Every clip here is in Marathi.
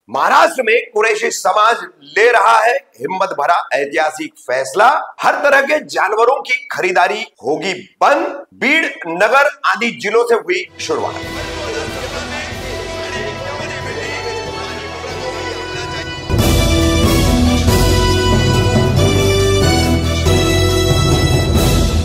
महाराष्ट्र में कुरैशी समाज ले रहा है हिम्मत भरा ऐतिहासिक फैसला। हर तरह के जानवरों की खरीदारी होगी बंद। बीड़, नगर आदि जिलों से हुई शुरुआत।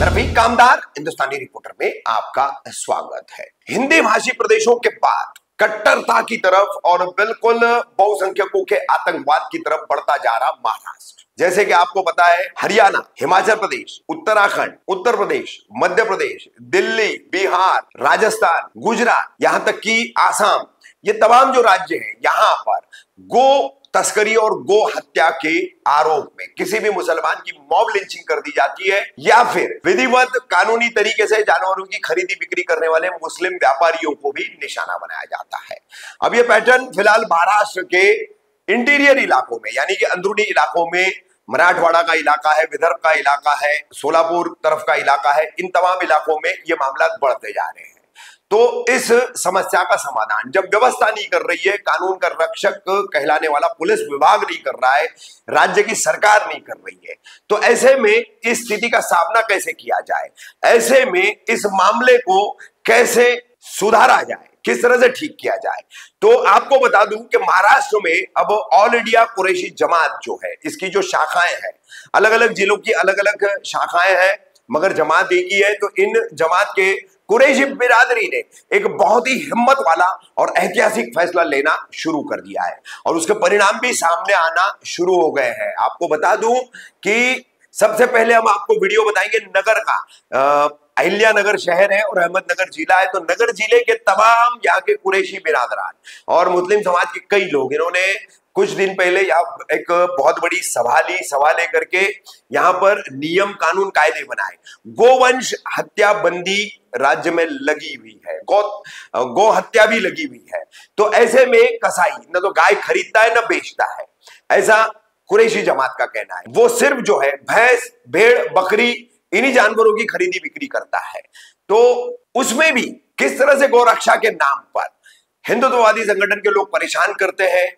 रफीक कामदार हिंदुस्तानी रिपोर्टर में आपका स्वागत है। हिंदी भाषी प्रदेशों के बाद कट्टरता की तरफ और बिल्कुल बहुसंख्यकों के आतंकवाद की तरफ बढ़ता जा रहा महाराष्ट्र, जैसे कि आपको पता है हरियाणा, हिमाचल प्रदेश, उत्तराखंड, उत्तर प्रदेश, मध्य प्रदेश, दिल्ली, बिहार, राजस्थान, गुजरात, यहां तक कि आसाम, ये तमाम जो राज्य हैं, यहां पर गो तस्करी और गो हत्या के आरोप में किसी भी मुसलमान की मॉब लिंचिंग कर दी जाती है या फिर विधिवत कानूनी तरीके से जानवरों की खरीदी बिक्री करने वाले मुस्लिम व्यापारियों को भी निशाना बनाया जाता है। अब यह पैटर्न फिलहाल महाराष्ट्र के इंटीरियर इलाकों में, यानी कि अंदरूनी इलाकों में, मराठवाड़ा का इलाका है, विदर्भ का इलाका है, सोलापुर तरफ का इलाका है, इन तमाम इलाकों में ये मामला बढ़ते जा रहे हैं। तो इस समस्या का समाधान जब व्यवस्था नहीं कर रही है, कानून का रक्षक कहलाने वाला पुलिस विभाग नहीं कर रहा है, राज्य की सरकार नहीं कर रही है, तो ऐसे में इस स्थिति का सामना कैसे किया जाए, ऐसे में इस मामले को कैसे सुधारा जाए, किस तरह से ठीक किया जाए। तो आपको बता दूं कि महाराष्ट्र में अब ऑल इंडिया कुरैशी जमात जो है, इसकी जो शाखाएं हैं, अलग अलग जिलों की अलग अलग शाखाएं हैं, मगर जमात एक ही है। तो इन जमात के कुरैशी बिरादरी ने एक बहुत ही हिम्मत वाला और ऐतिहासिक फैसला लेना शुरू कर दिया है और उसके परिणाम भी सामने आना शुरू हो गए हैं। आपको बता दूं कि सबसे पहले हम आपको वीडियो बताएंगे नगर का। अहिल्या नगर शहर है और अहमदनगर जिला है। तो नगर जिले के तमाम यहाँ के कुरैशी बिरादरान और मुस्लिम समाज के कई लोग, इन्होंने कुछ दिन पहले यहाँ एक बहुत बड़ी सभा लेकर के यहाँ पर नियम कानून कायदे बनाए। गोवंश हत्या बंदी राज्य में लगी हुई है, गो हत्या भी लगी हुई है। तो ऐसे में कसाई न तो गाय खरीदता है न बेचता है, ऐसा कुरैशी जमात का कहना है। वो सिर्फ जो है भैंस, भेड़, बकरी, इन्हीं जानवरों की खरीदी बिक्री करता है। तो उसमें भी किस तरह से गौरक्षा के नाम पर हिंदुत्ववादी संगठन के लोग परेशान करते हैं,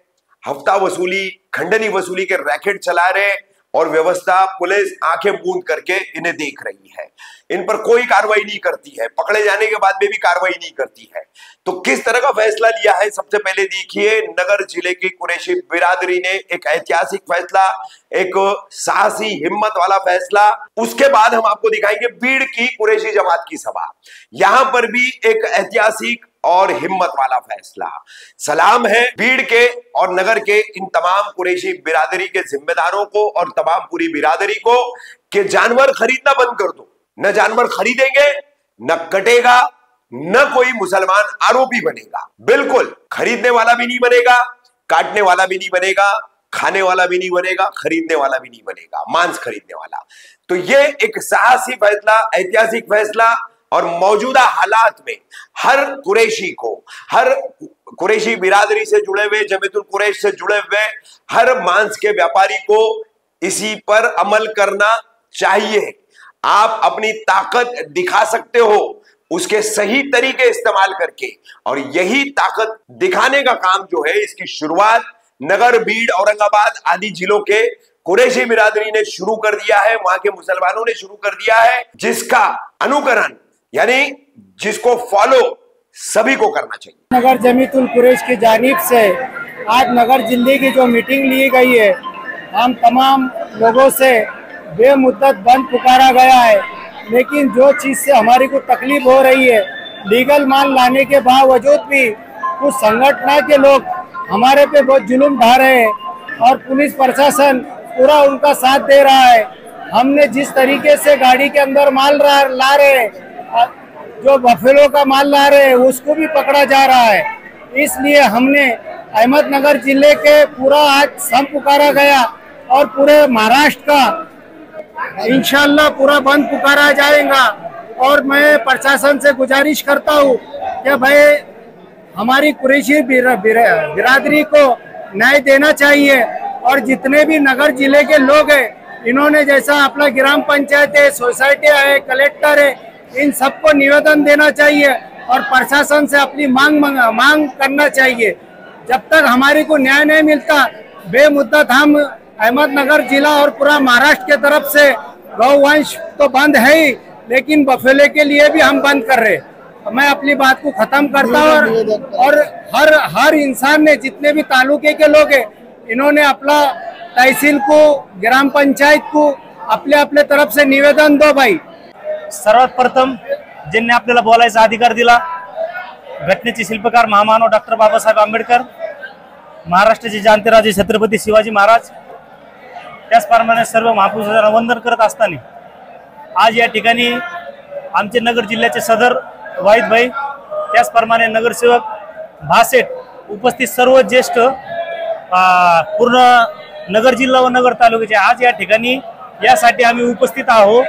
हफ्ता वसूली, खंडनी वसूली के रैकेट चला रहे और व्यवस्था, पुलिस आंखें मूंद करके इन्हें देख रही है। इन पर कोई कार्रवाई नहीं करती है, पकड़े जाने के बाद में भी कार्रवाई नहीं करती है। तो किस तरह का फैसला लिया है, सबसे पहले देखिए नगर जिले की कुरैशी बिरादरी ने एक ऐतिहासिक फैसला, एक साहसी हिम्मत वाला फैसला। उसके बाद हम आपको दिखाएंगे बीड़ की कुरैशी जमात की सभा, यहां पर भी एक ऐतिहासिक और हिम्मत वाला फैसला। सलाम है बीड़ के और नगर के इन तमाम कुरैशी बिरादरी के जिम्मेदारों को और तमाम पूरी बिरादरी को कि जानवर खरीदना बंद कर दो। न जानवर खरीदेंगे, न कटेगा, न कोई मुसलमान आरोपी बनेगा। बिल्कुल खरीदने वाला भी नहीं बनेगा, काटने वाला भी नहीं बनेगा, खाने वाला भी नहीं बनेगा, खरीदने वाला भी नहीं बनेगा, मांस खरीदने वाला। तो ये एक साहसी फैसला, ऐतिहासिक फैसला और मौजूदा हालात में हर कुरैशी को, हर कुरैशी बिरादरी से जुड़े हुए, जमीयतुल कुरैश से जुड़े हुए हर मांस के व्यापारी को इसी पर अमल करना चाहिए। आप अपनी ताकत दिखा सकते हो उसके सही तरीके इस्तेमाल करके, और यही ताकत दिखाने का काम जो है, इसकी शुरुआत नगर, बीड़, औरंगाबाद आदि जिलों के कुरैशी बिरादरी ने शुरू कर दिया है, वहां के मुसलमानों ने शुरू कर दिया है, जिसका अनुकरण यानी जिसको फॉलो सभी को करना चाहिए। नगर जमीयतुल कुरैश की जानिब से आज नगर जिले की जो मीटिंग ली गई है, हम तमाम लोगों से बेमुद्दत बंद पुकारा गया है। लेकिन जो चीज़ से हमारी को तकलीफ हो रही है, लीगल माल लाने के बावजूद भी कुछ संगठन के लोग हमारे पे बहुत जुल्म ढा रहे हैं और पुलिस प्रशासन पूरा उनका साथ दे रहा है। हमने जिस तरीके से गाड़ी के अंदर माल ला रहे हैं, जो बफेलो का माल ला रहे हैं, उसको भी पकड़ा जा रहा है। इसलिए हमने अहमदनगर जिले के पूरा आज सम पुकारा गया और पूरे महाराष्ट्र का इंशाल्लाह पूरा बंद पुकारा जाएगा। और मैं प्रशासन से गुजारिश करता हूँ कि भाई हमारी कुरैशी बिरादरी को न्याय देना चाहिए और जितने भी नगर जिले के लोग हैं, इन्होंने जैसा अपना ग्राम पंचायत है, सोसाइटी है, कलेक्टर है, इन सबको निवेदन देना चाहिए और प्रशासन से अपनी मांग करना चाहिए। जब तक हमारे को न्याय नहीं मिलता बेमुद्दत हम अहमदनगर जिला और पूरा महाराष्ट्र के तरफ से गौवंश तो बंद है ही, लेकिन बफेले के लिए भी हम बंद कर रहे। मैं अपनी बात को खत्म करता हूँ और हर इंसान ने, जितने भी तालुके के लोग हैं, इन्होंने अपना तहसील को, ग्राम पंचायत को आपल्या आपल्या तरफ से निवेदन दो भाई। सर्वात प्रथम ज्यांनी आपल्याला बोलायचा अधिकार दिला, घटनेचे शिल्पकार महामानव डॉक्टर बाबासाहेब आंबेडकर, महाराष्ट्राचे जाणतेराजे छत्रपती शिवाजी महाराज, त्याचप्रमाणे सर्व महापुरुषांना वंदन करत असताना आज या ठिकाणी आमचे नगर जिल्ह्याचे सदर वाहिद भाई, त्याचप्रमाणे नगरसेवक भासेट, उपस्थित सर्व ज्येष्ठ पूर्ण नगर जिल्हा व नगर तालुक्याचे आज या ठिकाणी यासाठी आम्ही उपस्थित आहोत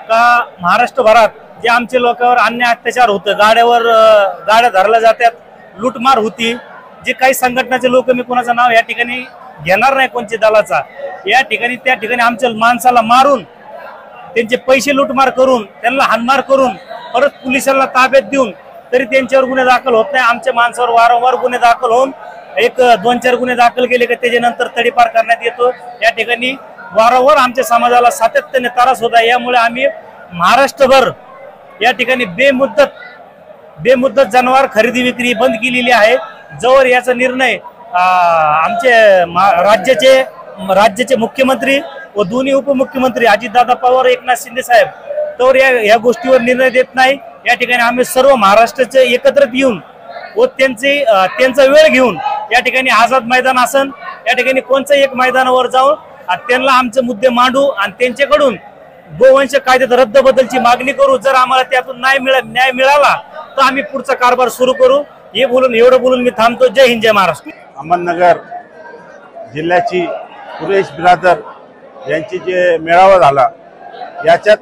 का महाराष्ट्रभरात जे आमचे लोकांवर अन्याय अत्याचार होतं, गाड्या धरल्या जातात, लूटमार होती, जे काही संघटनाचे लोक, मी कोणाचं नाव या ठिकाणी घेणार नाही कोणत्या दलाचा, या ठिकाणी त्या ठिकाणी आमच्या माणसाला मारून, त्यांचे पैसे लूटमार करून, त्यांना हाणमार करून परत पोलिसांना ताब्यात देऊन तरी त्यांच्यावर गुन्हे दाखल होत नाही। आमच्या माणसावर वारंवार गुन्हे दाखल होऊन 1-2-4 गुन्हे दाखल केले की त्याच्यानंतर तडीपार करण्यात येतो। या ठिकाणी वारंवार आमच्या समाजाला सातत्याने त्रास होत आहे। यामुळे आम्ही महाराष्ट्रभर या ठिकाणी बेमुद्दत जनावर खरेदी विक्री बंद केलेली आहे। जवळ याचा निर्णय आमचे राज्याचे मुख्यमंत्री व दोन्ही उपमुख्यमंत्री अजितदादा पवार, एकनाथ शिंदे साहेब तर या गोष्टीवर निर्णय देत नाही। या ठिकाणी आम्ही सर्व महाराष्ट्राचे एकत्रित येऊन व त्यांचा वेळ घेऊन या ठिकाणी आझाद मैदान असन, या ठिकाणी कोणत्या एक मैदानावर जाऊन त्यांना आमचे मुद्दे मांडू आणि त्यांच्याकडून गोवंश कायद्यात रद्दबदलची मागणी करू। जर आम्हाला त्यातून न्याय मिळाला तर आम्ही पुढचा कारभार सुरू करू। एवढं बोलून मी थांबतो। जय हिंद, जय महाराष्ट्र। अहमदनगर जिल्ह्याची कुरेश बिरादर यांची जे मेळावा झाला, याच्यात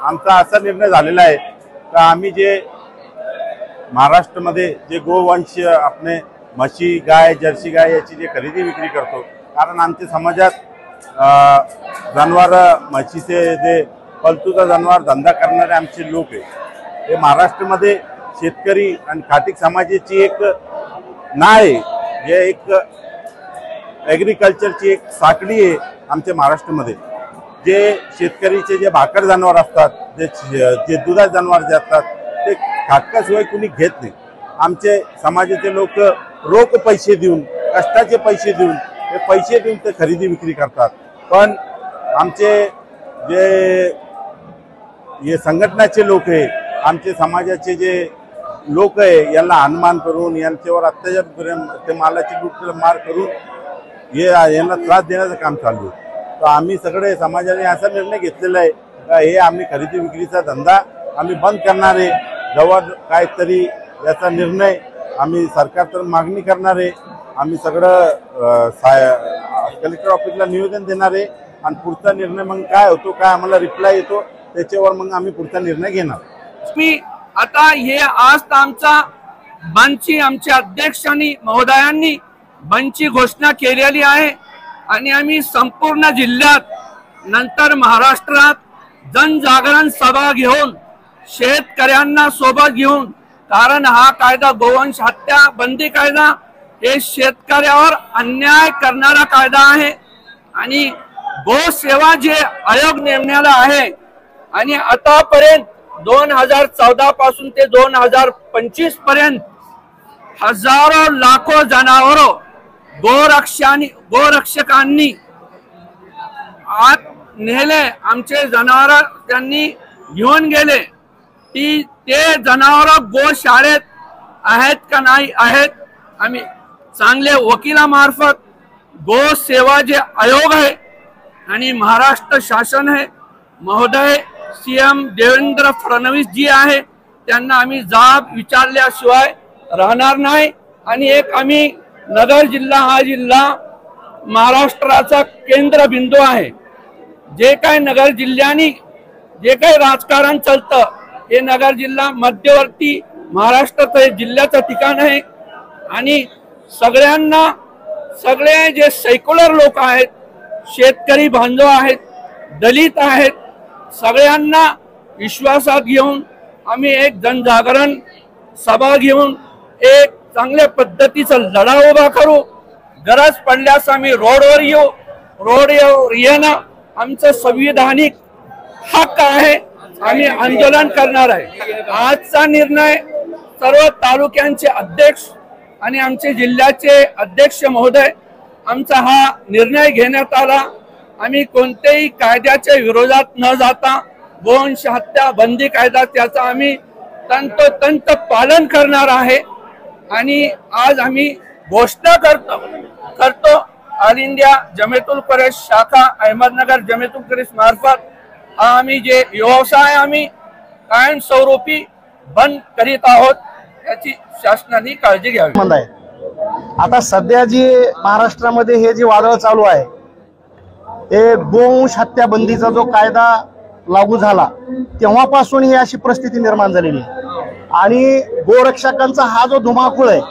आमचा असा निर्णय झालेला आहे का आम्ही जे महाराष्ट्रामध्ये जे गोवंश आपले म्हशी, गाय, जर्सी गाय याची जे खरेदी विक्री करतो, कारण आमच्या समाजात जनावर, म्हशीचे जे पालतूचा जनावर धंदा करणारे आमचे लोक आहे, हे महाराष्ट्रामध्ये शेतकरी आणि खाटीक समाजाची एक नाय, हे एक ॲग्रिकल्चरची एक साखळी आहे आमच्या महाराष्ट्रामध्ये। जे शेतकरीचे जे भाकर जनावर असतात, जे दुधाचे जनावर जे असतात, ते खाटकाशिवाय कुणी घेत नाही। आमचे समाजाचे लोक रोख पैसे देऊन, कष्टाचे पैसे देऊन, हे पैसे देऊन ते खरेदी विक्री करतात। पण आमचे जे संघटनाचे लोक आहे, आमचे समाजाचे जे लोक आहे, यांना हाणमार करून, यांच्यावर अत्याचार करून, ते मालाची लूटमार करून यांना त्रास देण्याचं काम चालू आहे। तर आम्ही सगळे समाजाने असा निर्णय घेतलेला आहे का हे आम्ही खरेदी विक्रीचा धंदा आम्ही बंद करणार आहे। जवळ काहीतरी याचा निर्णय आम्ही सरकारकडे मागणी करणार आहे। आम्ही सगळं कलेक्टर ऑफिसला निवेदन देणार आहे आणि पुढचा निर्णय मग काय होतो, काय आम्हाला रिप्लाय येतो, त्याच्यावर मग आम्ही पुढचा निर्णय घेणार। मी आता हे आज आमचा बंदची आमच्या अध्यक्षांनी महोदयांनी बंदची घोषणा केलेली आहे आणि आम्ही संपूर्ण जिल्ह्यात नंतर महाराष्ट्रात जनजागरण सभा घेऊन शेतकऱ्यांना सोबत घेऊन, कारण हा कायदा गोवंश हत्या बंदी कायदा हे शेतकऱ्यावर अन्याय करणारा कायदा आहे आणि गोसेवा जे आयोग नेमण्याला आहे आणि आतापर्यंत 2014 पासून ते 2025 पर्यंत हजारो लाखो जनावरो गोरक्षकांनी आत नेले, आमचे जनावर त्यांनी घेऊन गेले। ते जनावर गोशाळेत आहेत का नाही आहेत, आम्ही चांगले वकिलामार्फत गोसेवा जे आयोग आहे आणि महाराष्ट्र शासन आहे, महोदय सीएम देवेंद्र फडणवीस जी आहे, त्यांना आम्ही जाब विचारल्याशिवाय राहणार नाही। आणि एक आम्ही नगर जिल्हा हा जिल्हा महाराष्ट्राचा केंद्रबिंदू आहे। जे काही नगर जिल्ह्यानी जे काही राजकारण चालतं, हे नगर जिल्हा मध्यवर्ती महाराष्ट्राचं जिल्ह्याचं ठिकाण आहे आणि सगळ्यांना, सगळे जे सेक्युलर लोक आहेत, शेतकरी बांधव आहेत, दलित आहेत, सगळ्यांना विश्वासात घेऊन आम्ही एक जनजागरण सभा घेऊन एक चांगल्या पद्धतीचा लढा उभा करू. गरज पडल्यास आम्ही रोडवर येऊ. रोडवर येणं आमचं संविधानिक हक्क आहे. आम्ही आंदोलन करणार आहे. आजचा निर्णय सर्व तालुक्यांचे अध्यक्ष आणि आमचे जिल्ह्याचे अध्यक्ष महोदय आमचा हा निर्णय घेण्यात आला. आम्ही कोणत्याही कायद्याच्या विरोधात न जाता गोवंश हत्या बंदी कायदा त्याचा आम्ही तंतोतंत पालन करणार आहे. आणि आज आम्ही घोषणा करतो ऑल इंडिया जमियतुल कुरैश शाखा अहमदनगर जमियतुल कुरैश मार्फत आम्ही जे व्यवसाय आम्ही कायमस्वरूपी बंद करीत आहोत याची शासनाने काळजी घ्यावी. आता सध्या जी महाराष्ट्रामध्ये हे जे वादळ चालू आहे हे गोवंश हत्या बंदीचा जो कायदा लागू झाला तेव्हापासून ही अशी परिस्थिती निर्माण झालेली आहे. आणि गोरक्षकांचा हा जो धुमाकूळ आहे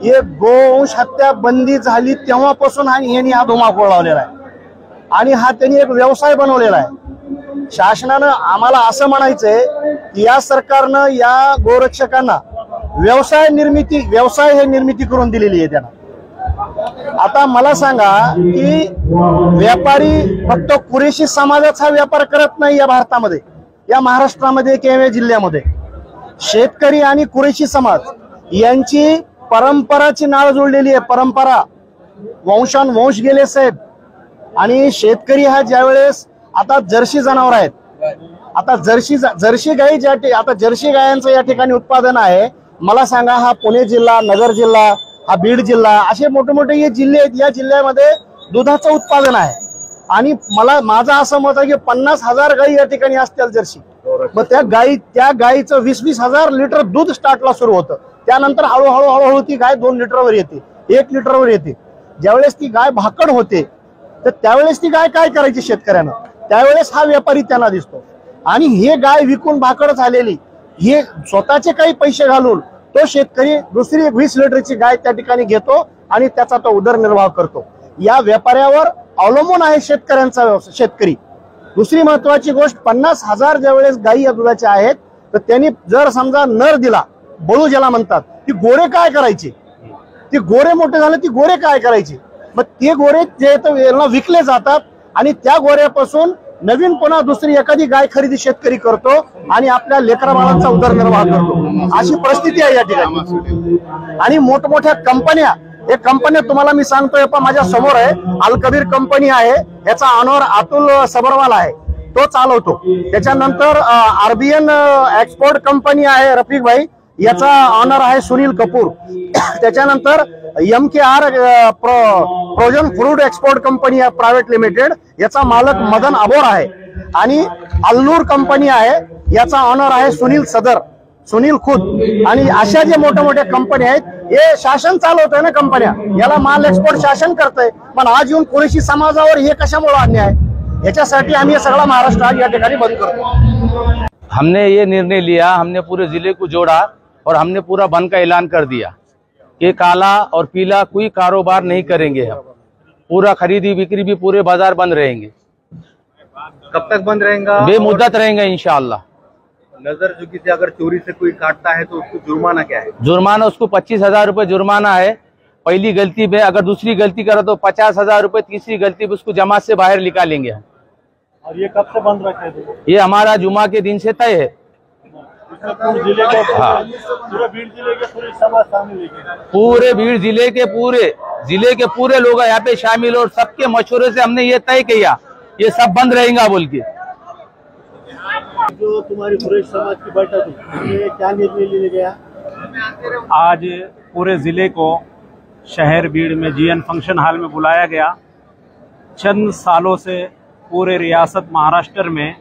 हे गोवंश हत्या बंदी झाली तेव्हापासून यांनी हा धुमाकूळ लावलेला आहे आणि हा त्यांनी एक व्यवसाय बनवलेला आहे. शासनानं आम्हाला असं म्हणायचंय की या सरकारनं या गोरक्षकांना व्यवसाय हे निर्मिती करून दिलेली आहे त्यांना. आता मला सांगा की व्यापारी फक्त कुरेशी समाजाचा व्यापार करत नाही या भारतामध्ये, या महाराष्ट्रामध्ये किंवा जिल्ह्यामध्ये. शेतकरी आणि कुरेशी समाज यांची परंपराची नाळ जोडलेली आहे. परंपरा वंशानुवंश गेले साहेब. आणि शेतकरी हा ज्यावेळेस आता जर्सी जनावर आहेत, आता जर्सी गाई आता जर्सी गायांचं या ठिकाणी उत्पादन आहे. मला सांगा हा पुणे जिल्हा, नगर जिल्हा, हा बीड जिल्हा असे मोठे मोठे हे जिल्हे आहेत. या जिल्ह्यामध्ये दुधाचं उत्पादन आहे आणि माझं असं मत आहे की 50,000 गाई या ठिकाणी असतील जर्सी. मग त्या गाईचं 20-20 हजार लिटर दूध स्टार्टला सुरू होतं. त्यानंतर हळूहळू ती गाय 2 लिटरवर येते, 1 लिटरवर येते. ज्यावेळेस ती गाय भाकड होते तर त्यावेळेस ती गाय काय करायची शेतकऱ्यानं, त्यावेळेस हा व्यापारी त्यांना दिसतो आणि हे गाय विकून भाकड झालेली हे स्वतःचे काही पैसे घालून तो शेतकरी दुसरी 20 लिटरची गाय त्या ठिकाणी घेतो आणि त्याचा तो उदरनिर्वाह करतो. या व्यापाऱ्यावर अवलंबून आहे शेतकऱ्यांचा व्यवसाय. शेतकरी दुसरी महत्वाची गोष्ट 50,000 ज्यावेळेस गायी या दुधाच्या आहेत तर त्यांनी जर समजा नर दिला, बळू ज्याला म्हणतात, ती गोरे काय करायचे, ती गोरे मोठे झाले ती गोरे काय करायचे. मग ते गोरे जे विकले जातात आणि त्या गोऱ्यापासून नवीन पुन्हा दुसरी एखादी गाय खरेदी शेतकरी करतो आणि आपल्या लेकरा बाळांचा उदरनिर्वाह करतो. अशी परिस्थिती आहे या ठिकाणी. आणि मोठमोठ्या कंपन्या, हे कंपन्या तुम्हाला मी सांगतोय पण माझ्या समोर आहे, अल कबीर कंपनी आहे, याचा ऑनर अतुल सबरवाल आहे, तो चालवतो. त्याच्यानंतर आरबीएन एक्सपोर्ट कंपनी आहे रफिक भाई, याचा ऑनर आहे सुनील कपूर. त्याच्यानंतर MKR frozen fruit export company आहे प्रायव्हेट लिमिटेड, याचा मालक मदन अबोर आहे. आणि अल्लूर कंपनी आहे, याचा ऑनर आहे सुनील खुद. आणि अशा जे मोठ्या मोठ्या कंपन्या आहेत हे शासन चालवत आहे ना कंपन्या, याला माल एक्सपोर्ट शासन करतंय. पण आज येऊन कुरेशी समाजावर हे कशामुळे अन्याय, याच्यासाठी आम्ही सगळा महाराष्ट्र या ठिकाणी बंद करतो. हमने ये निर्णय लिया, हमने पूरे जिले को जोड़ा और हमने पूरा बंद का ऐलान कर दिया कि काला और पीला कोई कारोबार नहीं करेंगे हम. पूरा खरीदी बिक्री भी पूरे बाजार बंद रहेंगे. कब तक बंद रहेगा? बेमुद्दत रहेंगे इंशाअल्लाह. नजर चुकी से अगर चोरी से कोई काटता है तो उसको जुर्माना क्या है? जुर्माना उसको 25,000 रुपये जुर्माना है पहली गलती पे. अगर दूसरी गलती करे तो 50,000 रुपये, तीसरी गलती पे उसको जमात से बाहर निकालेंगे हम. और ये कब से बंद रखे थे? ये हमारा जुमा के दिन से तय है. पूरे जिले के पूरे बीड़ जिले के पूरे समाज शामिल है. पूरे बीड़ जिले के पूरे लोग यहाँ पे शामिल और सबके मशवरे से हमने ये तय किया ये सब बंद रहेगा बोल के. जो तुम्हारी कुरैश समाज की बैठक हुई, क्या निर्णय लिया गया? आज पूरे जिले को शहर बीड़ में GN फंक्शन हॉल में बुलाया गया. चंद सालों से पूरे रियासत महाराष्ट्र में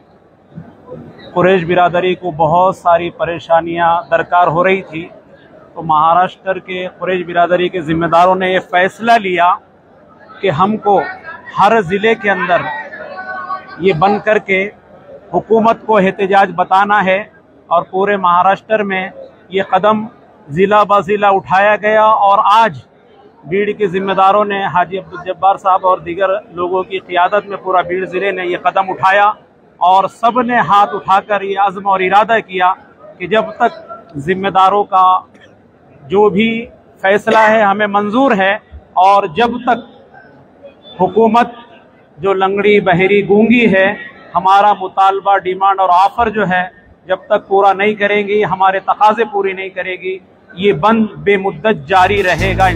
कुरैश बिरादरी को बहुत सारी परेशानियां दरकार हो रही थी. तो महाराष्ट्र के कुरैश बिरादरी के जिम्मेदारों ने ये फैसला लिया कि हमको हर ज़िले के अंदर ये बंद करके हुकूमत को एहतजाज बताना है. और पूरे महाराष्ट्र में ये कदम ज़िला ब ज़िला उठाया गया और आज बीड़ के जिम्मेदारों ने हाजी अब्दुल जब्बार साहब और दीगर लोगों की क़ियादत में पूरा बीड़ ज़िले ने ये कदम उठाया और सब ने हाथ उठाकर ये अज़्म और इरादा किया कि जब तक जिम्मेदारों का जो भी फैसला है हमें मंजूर है, और जब तक हुकूमत जो लंगड़ी बहरी गूंगी है हमारा मुतालबा, डिमांड और ऑफर जो है जब तक पूरा नहीं करेंगी, हमारे तकाजे पूरी नहीं करेगी, ये बंद बेमुद्दत जारी रहेगा।